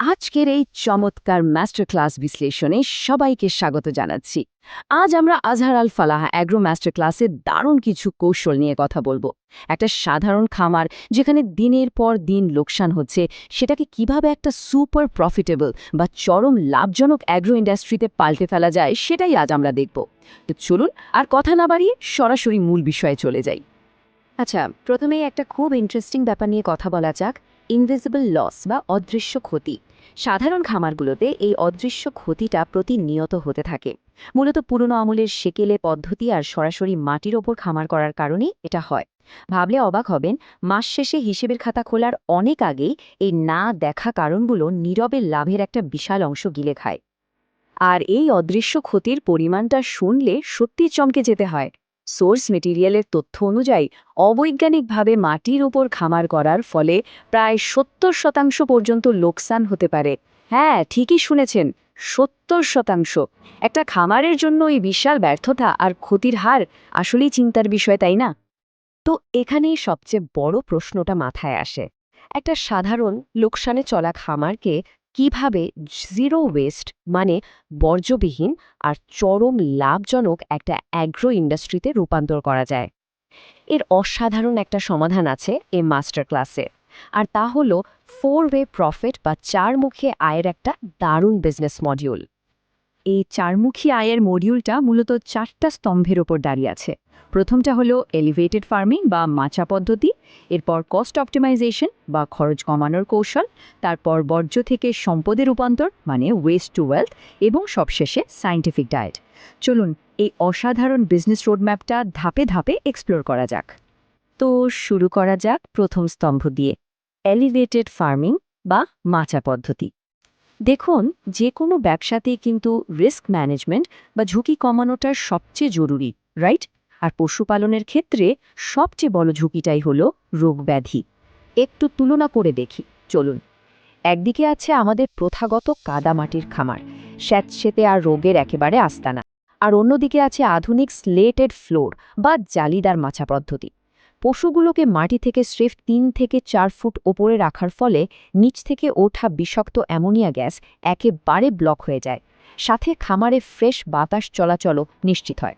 আজকের এই চমৎকার মাস্টার ক্লাস বিশ্লেষণে সবাইকে স্বাগত জানাচ্ছি। আজ আমরা আজহার আল ফালাহ অ্যাগ্রো মাস্টার ক্লাসে দারুণ কিছু কৌশল নিয়ে কথা বলবো। একটা সাধারণ খামার যেখানে দিনের পর দিন লোকসান হচ্ছে, সেটাকে কিভাবে একটা সুপার প্রফিটেবল বা চরম লাভজনক অ্যাগ্রো ইন্ডাস্ট্রিতে পাল্টে ফেলা যায়, সেটাই আজ আমরা দেখব। তো চলুন আর কথা না বাড়িয়ে সরাসরি মূল বিষয়ে চলে যাই। আচ্ছা, প্রথমেই একটা খুব ইন্টারেস্টিং ব্যাপার নিয়ে কথা বলা যাক, ইনভিজিবল লস বা অদৃশ্য ক্ষতি। সাধারণ খামারগুলোতে এই অদৃশ্য ক্ষতিটা প্রতিনিয়ত হতে থাকে। মূলত পুরনো আমলের সেকেলে পদ্ধতি আর সরাসরি মাটির ওপর খামার করার কারণেই এটা হয়। ভাবলে অবাক হবেন, মাস শেষে হিসেবের খাতা খোলার অনেক আগেই এই না দেখা কারণগুলো নীরবে লাভের একটা বিশাল অংশ গিলে খায়। আর এই অদৃশ্য ক্ষতির পরিমাণটা শুনলে সত্যি চমকে যেতে হয়। সোর্স মেটেরিয়ালের তথ্য অনুযায়ী অবৈজ্ঞানিকভাবে মাটির উপর খামার করার ফলে প্রায় ৭০% পর্যন্ত লোকসান হতে পারে। হ্যাঁ, ঠিকই শুনেছেন, ৭০%। একটা খামারের জন্য এই বিশাল ব্যর্থতা আর ক্ষতির হার আসলেই চিন্তার বিষয়, তাই না? তো এখানেই সবচেয়ে বড় প্রশ্নটা মাথায় আসে, একটা সাধারণ লোকসানে চলা খামারকে কিভাবে জিরো ওয়েস্ট মানে বর্জ্যবিহীন আর চরম লাভজনক একটা অ্যাগ্রো ইন্ডাস্ট্রিতে রূপান্তর করা যায়। এর অসাধারণ একটা সমাধান আছে এই মাস্টার ক্লাসে। আর তা হলো 4-ওয়ে প্রফিট বা চারমুখী আয়ের একটা দারুণ বিজনেস মডিউল। এই চারমুখী আয়ের মডিউলটা মূলত 4টা স্তম্ভের ওপর দাঁড়িয়ে আছে। প্রথমটা হলো এলিভেটেড ফার্মিং বা মাচা পদ্ধতি, এরপর কস্ট অপটিমাইজেশন বা খরচ কমানোর কৌশল, তারপর বর্জ্য থেকে সম্পদে রূপান্তর মানে ওয়েস্ট টু ওয়েলথ, এবং সবশেষে সায়েন্টিফিক ডায়েট। চলুন এই অসাধারণ বিজনেস রোডম্যাপটা ধাপে ধাপে এক্সপ্লোর করা যাক। তো শুরু করা যাক প্রথম স্তম্ভ দিয়ে, এলিভেটেড ফার্মিং বা মাচা পদ্ধতি। দেখুন, যে কোনো ব্যবসাতেই কিন্তু রিস্ক ম্যানেজমেন্ট বা ঝুঁকি কমানোটা সবচেয়ে জরুরি, রাইট? আর পশুপালনের ক্ষেত্রে সবচেয়ে বড় ঝুঁকিটাই হলো রোগব্যাধি। একটু তুলনা করে দেখি, চলুন। একদিকে আছে আমাদের প্রথাগত কাদামাটির খামার, স্যাঁতসেঁতে আর রোগের একেবারে আস্তানা। আর অন্যদিকে আছে আধুনিক স্লেটেড ফ্লোর বা জালিদার মাচা পদ্ধতি। পশুগুলোকে মাটি থেকে স্রেফ ৩ থেকে ৪ ফুট ওপরে রাখার ফলে নিচ থেকে ওঠা বিষাক্ত অ্যামোনিয়া গ্যাস একেবারে ব্লক হয়ে যায়, সাথে খামারে ফ্রেশ বাতাস চলাচলও নিশ্চিত হয়।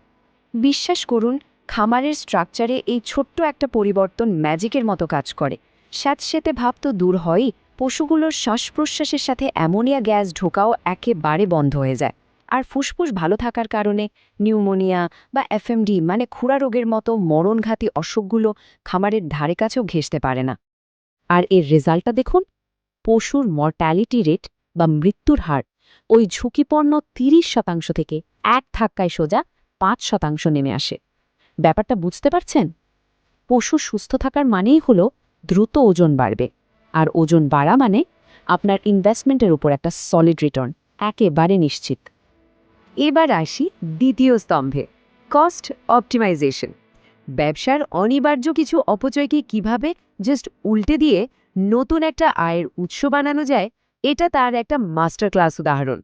বিশ্বাস করুন, খামারের স্ট্রাকচারে এই ছোট্ট একটা পরিবর্তন ম্যাজিকের মতো কাজ করে। স্যাঁতসেঁতে ভাব তো দূর হয়ই, পশুগুলোর শ্বাস প্রশ্বাসের সাথে অ্যামোনিয়া গ্যাস ঢোকাও একেবারে বন্ধ হয়ে যায়। আর ফুসফুস ভালো থাকার কারণে নিউমোনিয়া বা এফএমডি মানে খুরা রোগের মতো মরণঘাতী অসুখগুলো খামারের ধারে কাছেও ঘেঁষতে পারে না। আর এর রেজাল্টটা দেখুন, পশুর মর্টালিটি রেট বা মৃত্যুর হার ওই ঝুঁকিপূর্ণ ৩০% থেকে এক ধাক্কায় সোজা ৫% নেমে আসে। ব্যাপারটা বুঝতে পারছেন? পশু সুস্থ থাকার মানেই হলো দ্রুত ওজন বাড়বে, আর ওজন বাড়া মানে আপনার ইনভেস্টমেন্টের উপর একটা সলিড রিটার্ন একেবারে নিশ্চিত। এবার আসি দ্বিতীয় স্তম্ভে, কস্ট অপটিমাইজেশন। ব্যবসার অনিবার্য কিছু অপচয়কে কিভাবে জাস্ট উল্টে দিয়ে নতুন একটা আয়ের উৎস বানানো যায়, এটা তার একটা মাস্টার ক্লাস উদাহরণ।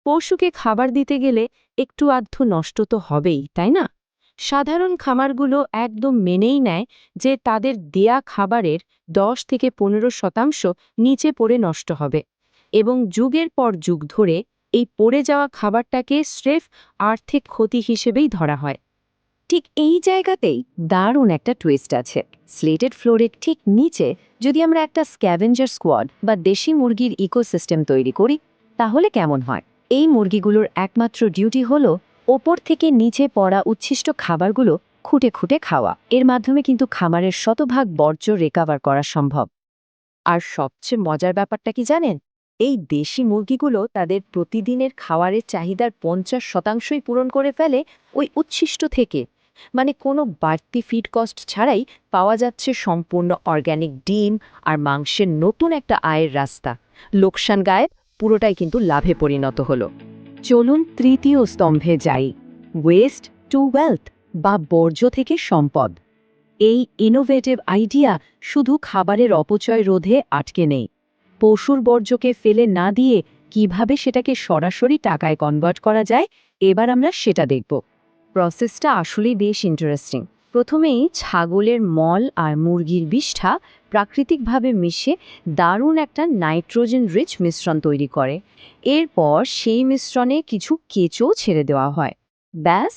পশুকে খাবার দিতে গেলে একটু আধটু নষ্ট তো হবেই, তাই না? সাধারণ খামারগুলো একদম মেনেই নেয় যে তাদের দেয়া খাবারের ১০ থেকে ১৫% নিচে পড়ে নষ্ট হবে, এবং যুগের পর যুগ ধরে এই পড়ে যাওয়া খাবারটাকে স্রেফ আর্থিক ক্ষতি হিসেবেই ধরা হয়। ঠিক এই জায়গাতেই দারুণ একটা টুইস্ট আছে। স্লেটেড ফ্লোরের ঠিক নিচে যদি আমরা একটা স্ক্যাভেঞ্জার স্কোয়াড বা দেশি মুরগির ইকোসিস্টেম তৈরি করি, তাহলে কেমন হয়? এই মুরগিগুলোর একমাত্র ডিউটি হলো ওপর থেকে নিচে পড়া উচ্ছিষ্ট খাবারগুলো খুঁটে খুঁটে খাওয়া। এর মাধ্যমে কিন্তু খামারের শতভাগ বর্জ্য রিকভার করা সম্ভব। আর সবচেয়ে মজার ব্যাপারটা কি জানেন? এই দেশি মুরগিগুলো তাদের প্রতিদিনের খাওয়ারের চাহিদার ৫০%ই পূরণ করে ফেলে ওই উচ্ছিষ্ট থেকে। মানে কোনো বাড়তি ফিড কস্ট ছাড়াই পাওয়া যাচ্ছে সম্পূর্ণ অর্গ্যানিক ডিম আর মাংসের নতুন একটা আয়ের রাস্তা। লোকসান গায়েব, পুরোটাই কিন্তু লাভে পরিণত হলো। চলুন তৃতীয় স্তম্ভে যাই, ওয়েস্ট টু ওয়েলথ বা বর্জ্য থেকে সম্পদ। এই ইনোভেটিভ আইডিয়া শুধু খাবারের অপচয় রোধে আটকে নেই। পশুর বর্জ্যকে ফেলে না দিয়ে কিভাবে সেটাকে সরাসরি টাকায় কনভার্ট করা যায়, এবার আমরা সেটা দেখব। প্রসেসটা আসলেই বেশ ইন্টারেস্টিং। প্রথমেই ছাগলের মল আর মুরগির বিষ্ঠা প্রাকৃতিকভাবে মিশে দারুণ একটা নাইট্রোজেন রিচ মিশ্রণ তৈরি করে। এরপর সেই মিশ্রণে কিছু কেঁচো ছেড়ে দেওয়া হয়। ব্যাস,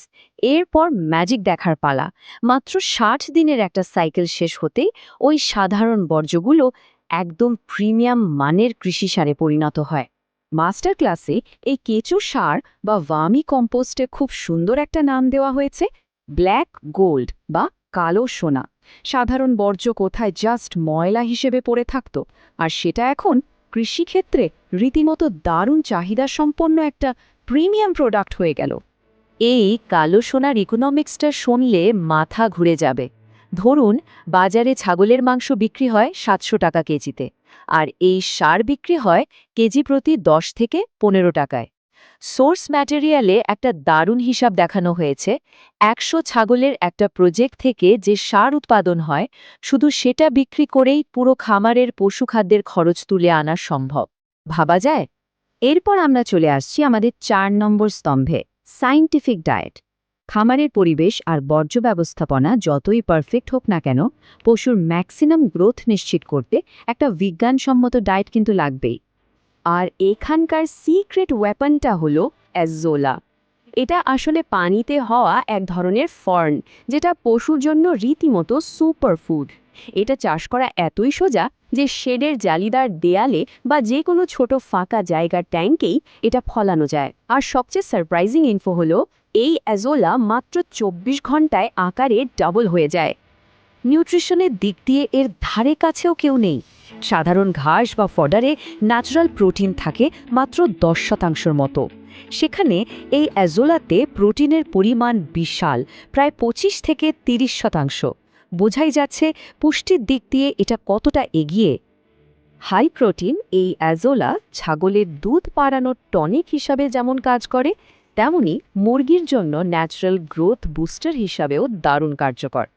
এরপর ম্যাজিক দেখার পালা। মাত্র ৬০ দিনের একটা সাইকেল শেষ হতেই ওই সাধারণ বর্জ্যগুলো একদম প্রিমিয়াম মানের কৃষি সারে পরিণত হয়। মাস্টার ক্লাসে এই কেঁচো সার বা ভার্মি কম্পোস্টে খুব সুন্দর একটা নাম দেওয়া হয়েছে, ব্ল্যাক গোল্ড বা কালো সোনা। সাধারণ বর্জ্য কোথায় জাস্ট ময়লা হিসেবে পড়ে থাকত, আর সেটা এখন কৃষিক্ষেত্রে রীতিমতো দারুণ চাহিদা সম্পন্ন একটা প্রিমিয়াম প্রোডাক্ট হয়ে গেল। এই কালো সোনার ইকোনমিক্সটা শুনলে মাথা ঘুরে যাবে। ধরুন, বাজারে ছাগলের মাংস বিক্রি হয় ৭০০ টাকা কেজিতে, আর এই সার বিক্রি হয় কেজি প্রতি ১০ থেকে ১৫ টাকায়। সোর্স ম্যাটেরিয়ালে একটা দারুণ হিসাব দেখানো হয়েছে। ১০০ ছাগলের একটা প্রজেক্ট থেকে যে সার উৎপাদন হয়, শুধু সেটা বিক্রি করেই পুরো খামারের পশুখাদ্যের খরচ তুলে আনা সম্ভব। ভাবা যায়? এরপর আমরা চলে আসছি আমাদের ৪ নম্বর স্তম্ভে, সায়েন্টিফিক ডায়েট। খামারের পরিবেশ আর বর্জ্য ব্যবস্থাপনা যতই পারফেক্ট হোক না কেন, পশুর ম্যাক্সিমাম গ্রোথ নিশ্চিত করতে একটা বিজ্ঞানসম্মত ডায়েট কিন্তু লাগবেই। আর এখানকার সিক্রেট ওয়েপনটা হলো অ্যাজোলা। এটা আসলে পানিতে হওয়া এক ধরনের ফার্ন, যেটা পশুর জন্য রীতিমতো সুপারফুড। এটা চাষ করা এতই সোজা যে শেডের জালিদার দেয়ালে বা যে কোনো ছোট ফাঁকা জায়গার ট্যাঙ্কেই এটা ফলানো যায়। আর সবচেয়ে সারপ্রাইজিং ইনফো হলো, এই অ্যাজোলা মাত্র ২৪ ঘন্টায় আকারে ডাবল হয়ে যায়। নিউট্রিশনের দিক দিয়ে এর ধারে কাছেও কেউ নেই। সাধারণ ঘাস বা ফডারে ন্যাচারাল প্রোটিন থাকে মাত্র ১০% মতো। সেখানে এই অ্যাজোলাতে প্রোটিনের পরিমাণ বিশাল, প্রায় ২৫ থেকে ৩০%। বোঝাই যাচ্ছে পুষ্টির দিক দিয়ে এটা কতটা এগিয়ে। হাই প্রোটিন এই অ্যাজোলা ছাগলের দুধ বাড়ানোর টনিক হিসাবে যেমন কাজ করে, তেমনি মুরগির জন্য ন্যাচারাল গ্রোথ বুস্টার হিসাবেও দারুণ কার্যকর।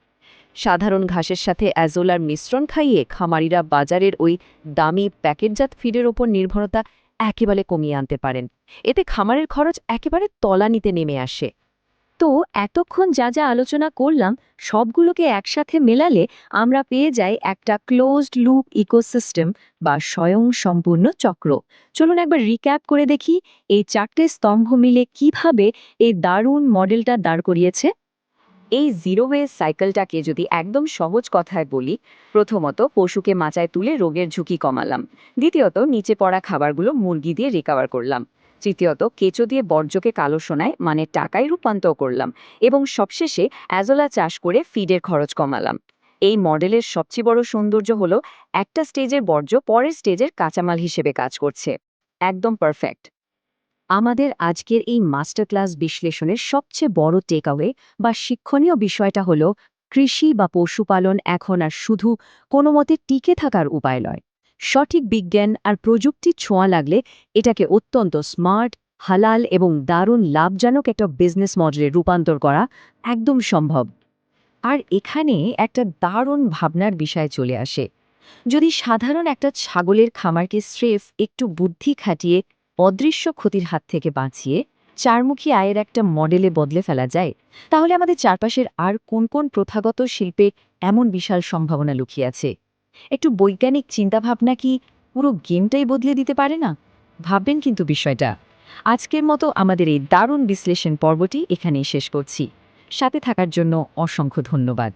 সাধারণ ঘাসের সাথে অ্যাজোলার মিশ্রণ খাইয়ে খামারিরা বাজারের ওই দামি প্যাকেটজাত ফিডের ওপর নির্ভরতা একেবারে কমিয়ে আনতে পারেন। এতে খামারের খরচ একেবারে তলানিতে নেমে আসে। তো এতক্ষণ যা যা আলোচনা করলাম, সবগুলোকে একসাথে মেলালে আমরা পেয়ে যাই একটা ক্লোজড লুপ ইকোসিস্টেম বা স্বয়ংসম্পূর্ণ চক্র। চলুন একবার রিক্যাপ করে দেখি এই ৪টে স্তম্ভ মিলে কিভাবে এই দারুণ মডেলটা দাঁড় করিয়েছে। এই জিরো ওয়েস্ট সাইকেলটাকে যদি একদম সহজ কথায় বলি, প্রথমত পশুকে মাচায় তুলে রোগের ঝুঁকি কমালাম। দ্বিতীয়ত নিচে পড়া খাবারগুলো মুরগি দিয়ে রিকভার করলাম। তৃতীয়ত কেঁচো দিয়ে বর্জ্যকে কালো সোনায় মানে টাকায় রূপান্তর করলাম। এবং সবশেষে অ্যাজোলা চাষ করে ফিডের খরচ কমালাম। এই মডেলের সবচেয়ে বড় সৌন্দর্য হলো, একটা স্টেজের বর্জ্য পরের স্টেজের কাঁচামাল হিসেবে কাজ করছে। একদম পারফেক্ট। আমাদের আজকের এই মাস্টার ক্লাস বিশ্লেষণের সবচেয়ে বড় টেকঅ্যাওয়ে বা শিক্ষণীয় বিষয়টা হলো, কৃষি বা পশুপালন এখন আর শুধু কোনো মতে টিকে থাকার উপায় নয়। সঠিক বিজ্ঞান আর প্রযুক্তির ছোঁয়া লাগলে এটাকে অত্যন্ত স্মার্ট, হালাল এবং দারুণ লাভজনক একটা বিজনেস মডেলে রূপান্তর করা একদম সম্ভব। আর এখানে একটা দারুণ ভাবনার বিষয় চলে আসে। যদি সাধারণ একটা ছাগলের খামারকে স্রেফ একটু বুদ্ধি খাটিয়ে অদৃশ্য ক্ষতির হাত থেকে বাঁচিয়ে চারমুখী আয়ের একটা মডেলে বদলে ফেলা যায়, তাহলে আমাদের চারপাশের আর কোন কোন প্রথাগত শিল্পে এমন বিশাল সম্ভাবনা লুকিয়ে আছে? একটু বৈজ্ঞানিক চিন্তাভাবনা কি পুরো গেমটাই বদলে দিতে পারে না? ভাববেন কিন্তু বিষয়টা। আজকের মতো আমাদের এই দারুণ বিশ্লেষণ পর্বটি এখানেই শেষ করছি। সাথে থাকার জন্য অসংখ্য ধন্যবাদ।